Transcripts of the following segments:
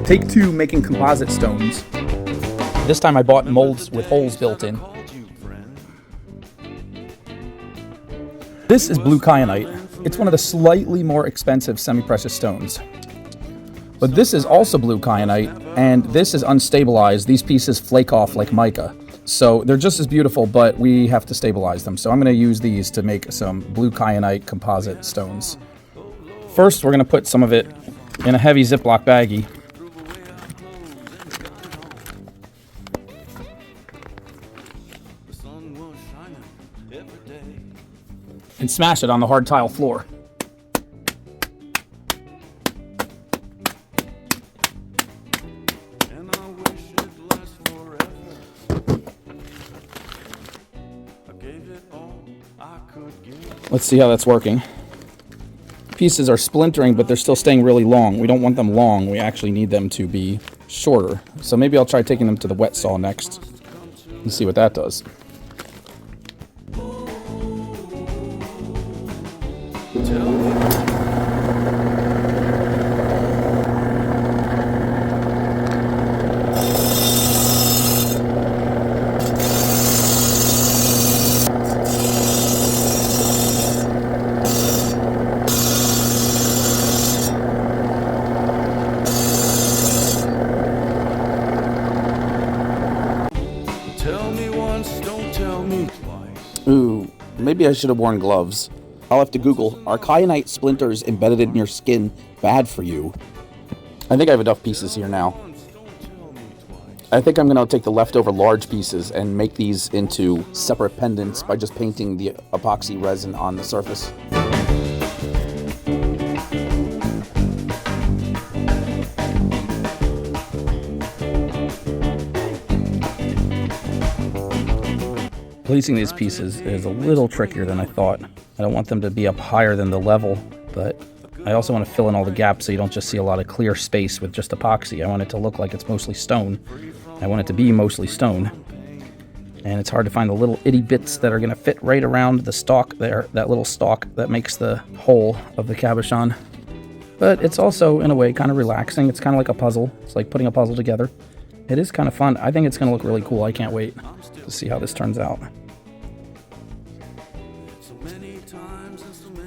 Take 2 making composite stones. This time I bought molds with holes built in. This is blue kyanite. It's one of the slightly more expensive semi-precious stones. But this is also blue kyanite, and this is unstabilized. These pieces flake off like mica. So they're just as beautiful, but we have to stabilize them. So I'm going to use these to make some blue kyanite composite stones. First, we're going to put some of it in a heavy Ziploc baggie. And smash it on the hard tile floor. Let's see how that's working. Pieces are splintering, but they're still staying really long. We don't want them long. We actually need them to be shorter. So maybe I'll try taking them to the wet saw next and see what that does. Ooh, maybe I should have worn gloves. I'll have to Google, are kyanite splinters embedded in your skin bad for you? I think I have enough pieces here now. I think I'm going to take the leftover large pieces and make these into separate pendants by just painting the epoxy resin on the surface. Placing these pieces is a little trickier than I thought. I don't want them to be up higher than the level, but I also want to fill in all the gaps so you don't just see a lot of clear space with just epoxy. I want it to look like it's mostly stone. I want it to be mostly stone. And it's hard to find the little itty bits that are going to fit right around the stalk there, that little stalk that makes the hole of the cabochon. But it's also, in a way, kind of relaxing. It's kind of like a puzzle. It's like putting a puzzle together. It is kind of fun. I think it's going to look really cool. I can't wait to see how this turns out.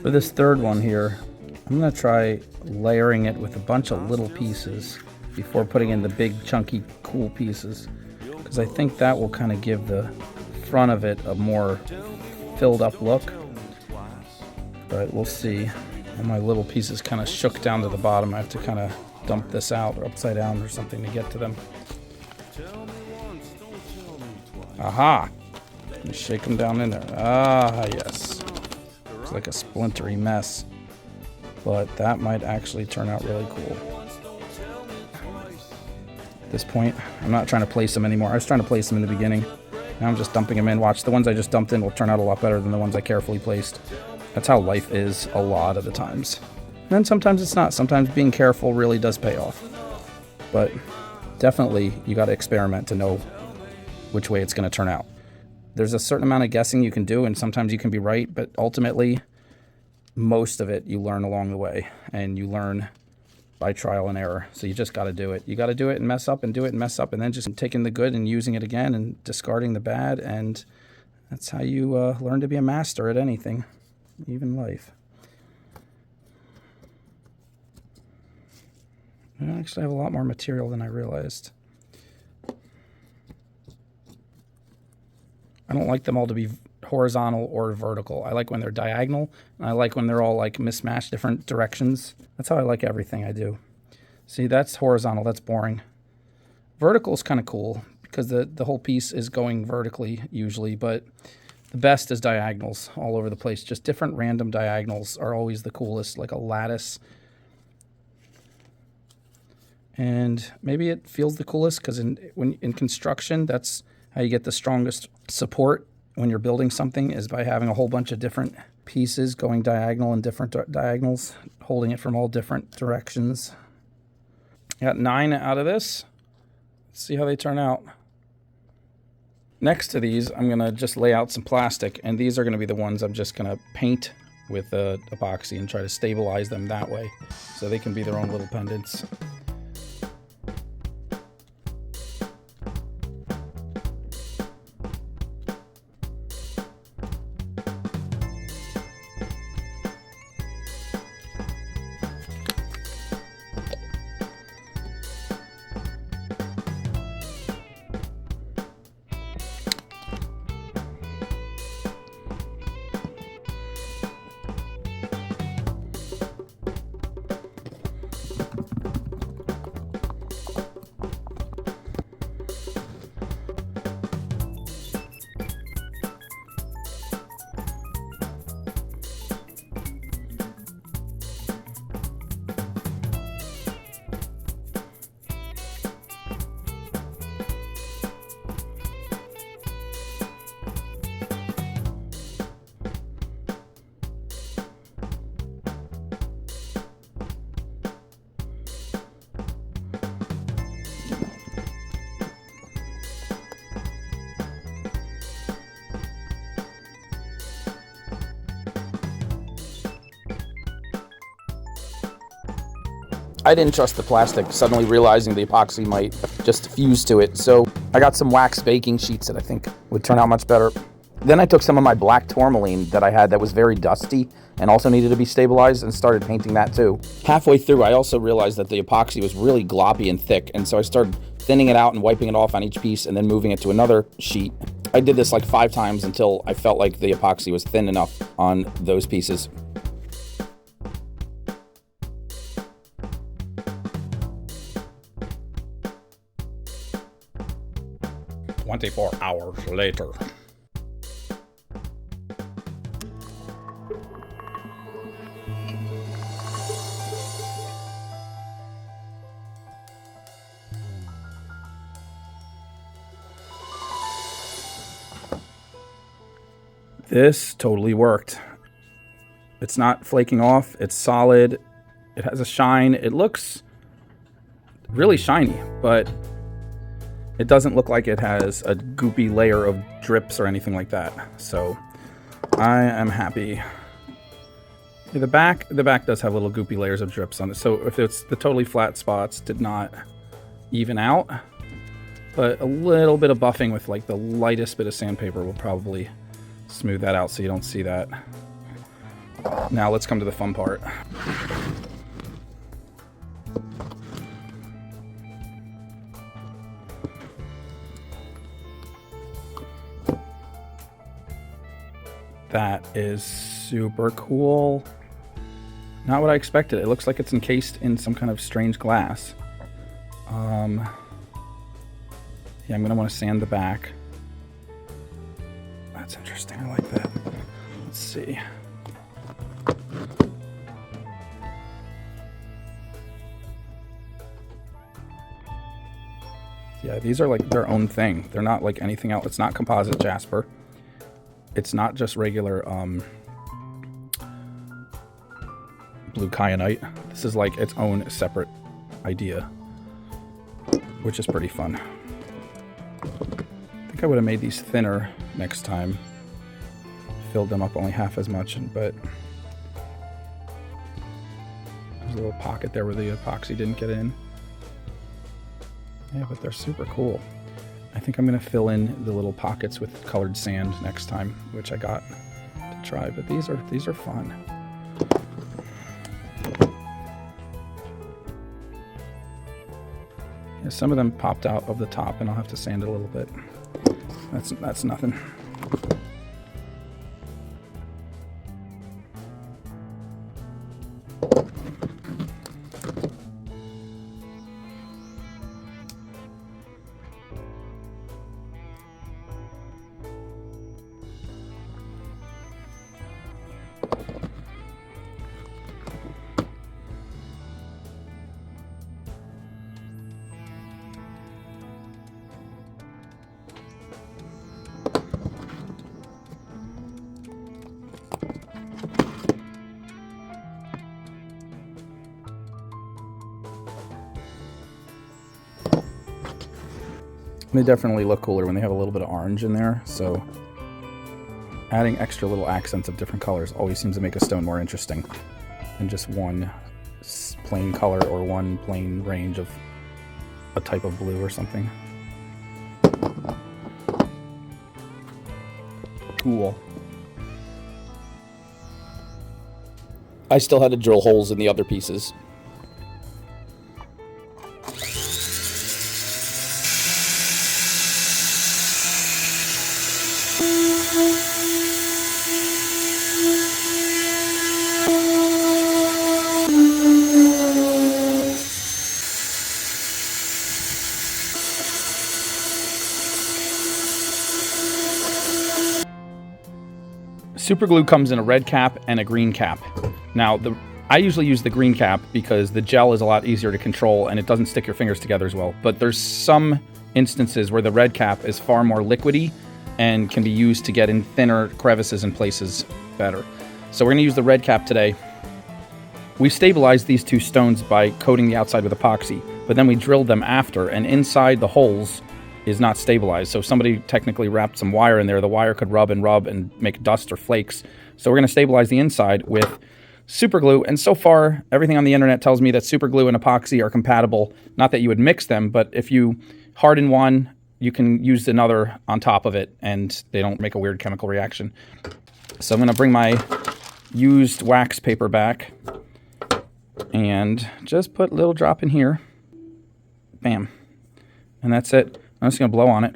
For this third one here, I'm going to try layering it with a bunch of little pieces before putting in the big, chunky, cool pieces. Because I think that will kind of give the front of it a more filled up look. But we'll see. And my little pieces kind of shook down to the bottom. I have to kind of dump this out or upside down or something to get to them. Aha! Let me shake them down in there. Ah, yes. Looks like a splintery mess. But that might actually turn out really cool. At this point, I'm not trying to place them anymore. I was trying to place them in the beginning. Now I'm just dumping them in. Watch, the ones I just dumped in will turn out a lot better than the ones I carefully placed. That's how life is a lot of the times. And then sometimes it's not. Sometimes being careful really does pay off. But definitely, you got to experiment to know which way it's going to turn out. There's a certain amount of guessing you can do, and sometimes you can be right, but ultimately, most of it you learn along the way, and you learn by trial and error. So you just got to do it. You got to do it and mess up and do it and mess up, and then just taking the good and using it again and discarding the bad, and that's how you learn to be a master at anything, even life. I actually have a lot more material than I realized. I don't like them all to be horizontal or vertical. I like when they're diagonal, and I like when they're all like mismatched different directions. That's how I like everything I do. See, that's horizontal, that's boring. Vertical is kind of cool because the whole piece is going vertically usually, but the best is diagonals all over the place. Just different random diagonals are always the coolest, like a lattice. And maybe it feels the coolest because in construction, that's how you get the strongest support when you're building something, is by having a whole bunch of different pieces going diagonal in different diagonals, holding it from all different directions. I got 9 out of this. Let's see how they turn out. Next to these, I'm going to just lay out some plastic, and these are going to be the ones I'm just going to paint with epoxy and try to stabilize them that way so they can be their own little pendants. I didn't trust the plastic, suddenly realizing the epoxy might just fuse to it. So I got some wax baking sheets that I think would turn out much better. Then I took some of my black tourmaline that I had that was very dusty and also needed to be stabilized and started painting that too. Halfway through, I also realized that the epoxy was really gloppy and thick, and so I started thinning it out and wiping it off on each piece and then moving it to another sheet. I did this like 5 times until I felt like the epoxy was thin enough on those pieces. "24 hours later." This totally worked. It's not flaking off. It's solid. It has a shine. It looks really shiny, but it doesn't look like it has a goopy layer of drips or anything like that. So I am happy. Yeah, the back does have little goopy layers of drips on it. So if it's the totally flat spots did not even out, but a little bit of buffing with like the lightest bit of sandpaper will probably smooth that out so you don't see that. Now let's come to the fun part. That is super cool. Not what I expected. It looks like it's encased in some kind of strange glass. Yeah, I'm gonna want to sand the back. That's interesting. I like that. Let's see. Yeah, these are like their own thing. They're not like anything else. It's not composite jasper. It's not just regular blue kyanite. This is like its own separate idea, which is pretty fun. I think I would have made these thinner next time. Filled them up only half as much, but there's a little pocket there where the epoxy didn't get in. Yeah, but they're super cool. I think I'm going to fill in the little pockets with colored sand next time, which I got to try, but these are fun. Yeah, some of them popped out of the top and I'll have to sand it a little bit. That's nothing. They definitely look cooler when they have a little bit of orange in there, so adding extra little accents of different colors always seems to make a stone more interesting than just one plain color or one plain range of a type of blue or something. Cool. I still had to drill holes in the other pieces. Super glue comes in a red cap and a green cap. Now, I usually use the green cap because the gel is a lot easier to control and it doesn't stick your fingers together as well. But there's some instances where the red cap is far more liquidy and can be used to get in thinner crevices and places better. So we're going to use the red cap today. We stabilized these two stones by coating the outside with epoxy, but then we drilled them after, and inside the holes is not stabilized. So if somebody technically wrapped some wire in there, the wire could rub and make dust or flakes. So we're going to stabilize the inside with super glue. And so far, everything on the internet tells me that super glue and epoxy are compatible. Not that you would mix them, but if you harden one, you can use another on top of it, and they don't make a weird chemical reaction. So I'm going to bring my used wax paper back and just put a little drop in here. Bam. And that's it. I'm just going to blow on it.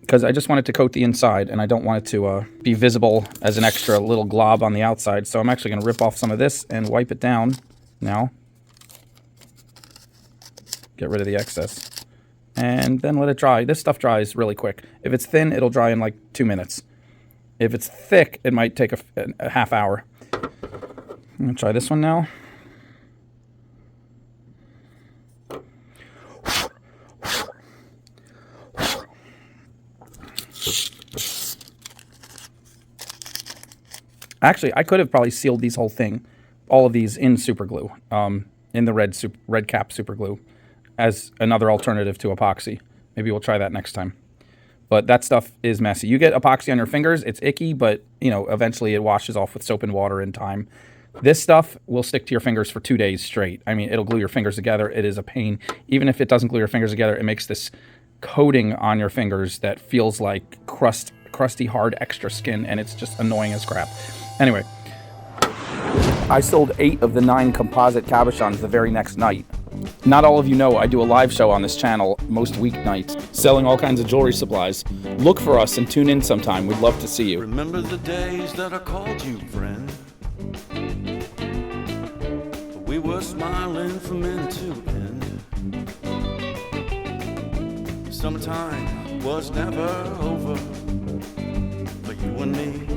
Because I just want it to coat the inside, and I don't want it to be visible as an extra little glob on the outside. So I'm actually going to rip off some of this and wipe it down now. Get rid of the excess. And then let it dry. This stuff dries really quick. If it's thin, it'll dry in like 2 minutes. If it's thick, it might take a half hour. I'm going to try this one now. Actually, I could have probably sealed these all of these in super glue, in the red cap super glue, as another alternative to epoxy. Maybe we'll try that next time. But that stuff is messy. You get epoxy on your fingers, it's icky, but eventually it washes off with soap and water in time. This stuff will stick to your fingers for 2 days straight. I mean, it'll glue your fingers together. It is a pain. Even if it doesn't glue your fingers together, it makes this coating on your fingers that feels like crusty, hard, extra skin, and it's just annoying as crap. Anyway, I sold 8 of the 9 composite cabochons the very next night. Not all of you know I do a live show on this channel most weeknights, selling all kinds of jewelry supplies. Look for us and tune in sometime. We'd love to see you. Remember the days that I called you friend. We were smiling from end to end. Summertime was never over for you and me.